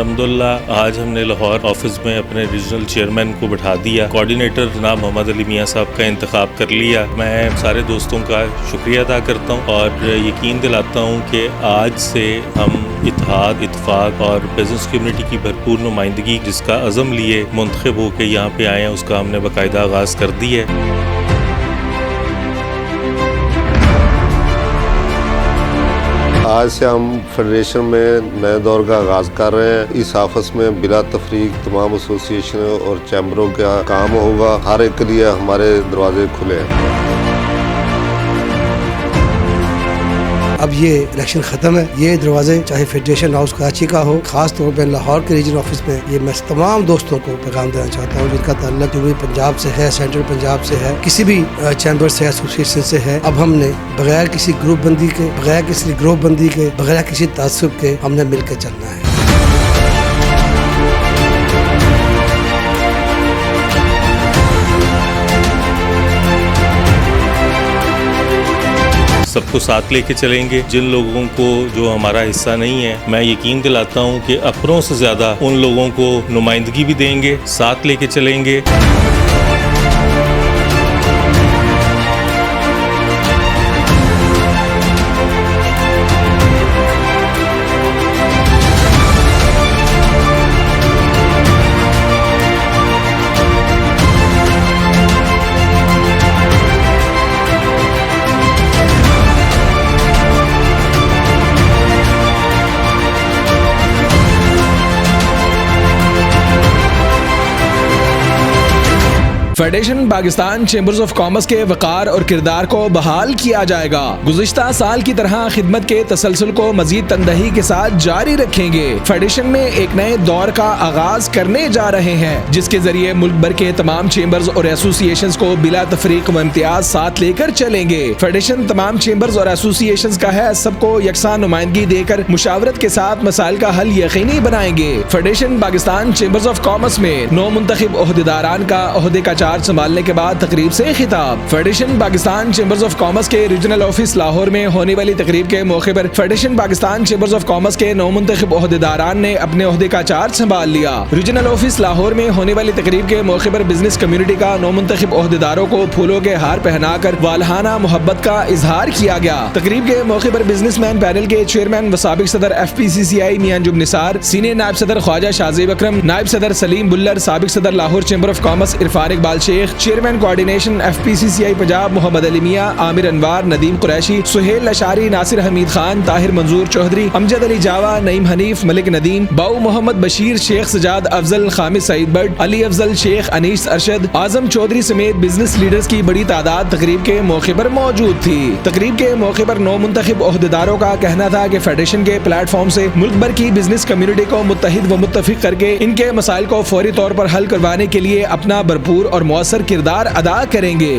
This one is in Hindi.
अल्हम्दुलिल्लाह आज हमने लाहौर ऑफिस में अपने रीजनल चेयरमैन को बिठा दिया। कोऑर्डिनेटर जनाब मोहम्मद अली मियाँ साहब का इंतखाब कर लिया। मैं सारे दोस्तों का शुक्रिया अदा करता हूँ और यकीन दिलाता हूँ कि आज से हम इत्तेहाद, इत्तेफाक और बिजनेस कम्युनिटी की भरपूर नुमाइंदगी जिसका अज़म लिए मुंतखब होकर यहाँ पे आए हैं, उसका हमने बाकायदा आगाज़ कर दी है। आज से हम फेडरेशन में नए दौर का आगाज़ कर रहे हैं। इस ऑफिस में बिला तफरीक तमाम एसोसिएशन और चैम्बरों का काम होगा। हर एक के लिए हमारे दरवाजे खुले हैं। अब ये इलेक्शन खत्म है, ये दरवाजे चाहे फेडरेशन हाउस कराची का हो, खास तौर पे लाहौर के रीजन ऑफिस में ये मैं तमाम दोस्तों को पैगाम देना चाहता हूँ जिनका ताल्लुक जनूबी पंजाब से है, सेंट्रल पंजाब से है, किसी भी चैम्बर से, एसोसिएशन से है। अब हमने बगैर किसी ग्रुप बंदी के, बगैर किसी ग्रुप बंदी के, बगैर किसी तासुब के हमने मिलकर चलना है। सबको साथ लेके चलेंगे। जिन लोगों को जो हमारा हिस्सा नहीं है, मैं यकीन दिलाता हूँ कि अपनों से ज़्यादा उन लोगों को नुमाइंदगी भी देंगे, साथ लेके चलेंगे। Federation Pakistan chambers of commerce के वकार और किरदार को बहाल किया जाएगा। गुज़िश्ता साल की तरह खिदमत के तसलसल को मजीद तंदही के साथ जारी रखेंगे। फेडरेशन में एक नए दौर का आगाज करने जा रहे हैं जिसके जरिए मुल्क भर के तमाम चेंबर्स और एसोसिएशंस को बिला तफरीक व इम्तियाज साथ लेकर चलेंगे। फेडरेशन तमाम चेंबर्स और एसोसिएशंस का है, सबको यकसा नुमाइंदगी देकर मुशावरत के साथ मसाइल का हल यकीनी बनाएंगे। Federation Pakistan chambers of commerce में नौ मुंतखब ओहदेदारान का ओहदे का संभालने के बाद तकरीब से खिताब। Federation Pakistan chambers of commerce के रीजनल ऑफिस लाहौर में होने वाली तकरीब के मौके पर federation Pakistan chambers of commerce के नौ मुंतखब ओहदेदारान ने अपने ओहदे का चार्ज संभाल लिया। रीजनल ऑफिस लाहौर में होने वाली तकरीब के मौके पर बिजनेस कम्युनिटी का नौ मुंतखब ओहदेदारों को फूलों के हार पहनाकर वालहाना मोहब्बत का इजहार किया गया। तकरीब के मौके पर बिजनेसमैन पैनल के चेयरमैन व साबिक सदर FPCCI मियां अंजुम निसार, सीनियर नायब सदर ख्वाजा शाहजेब अकरम, नायब सदर सलीम बुल्लर, साबिक सदर Lahore chamber of commerce Irfan Iqbal Sheikh, chairman coordination FPCCI Punjab Mohammad Ali Mian, Amir Anwar, Nadeem Qureshi, Suhail Ashari, Nasir Hamid Khan, Tahir Manzoor Chaudhry, Amjad Ali जावा, नईम हनीफ, मलिक नदीम, बाऊ मोहम्मद बशीर, शेख सजाद अफजल, खामिद सईद बट, अली अफजल शेख, अनीस अरशद, आजम चौधरी समेत बिजनेस लीडर्स की बड़ी तादाद तकरीब के मौके पर मौजूद थी। तकरीब के मौके पर नौ मुंतखब ओहदेदारों का कहना था कि फेडरेशन के प्लेटफॉर्म से मुल्क भर की बिजनेस कम्युनिटी को मुत्तहिद व मुत्तफिक करके इनके मसाइल को फौरी तौर पर हल करवाने के लिए अपना भरपूर और मौसर किरदार अदा करेंगे।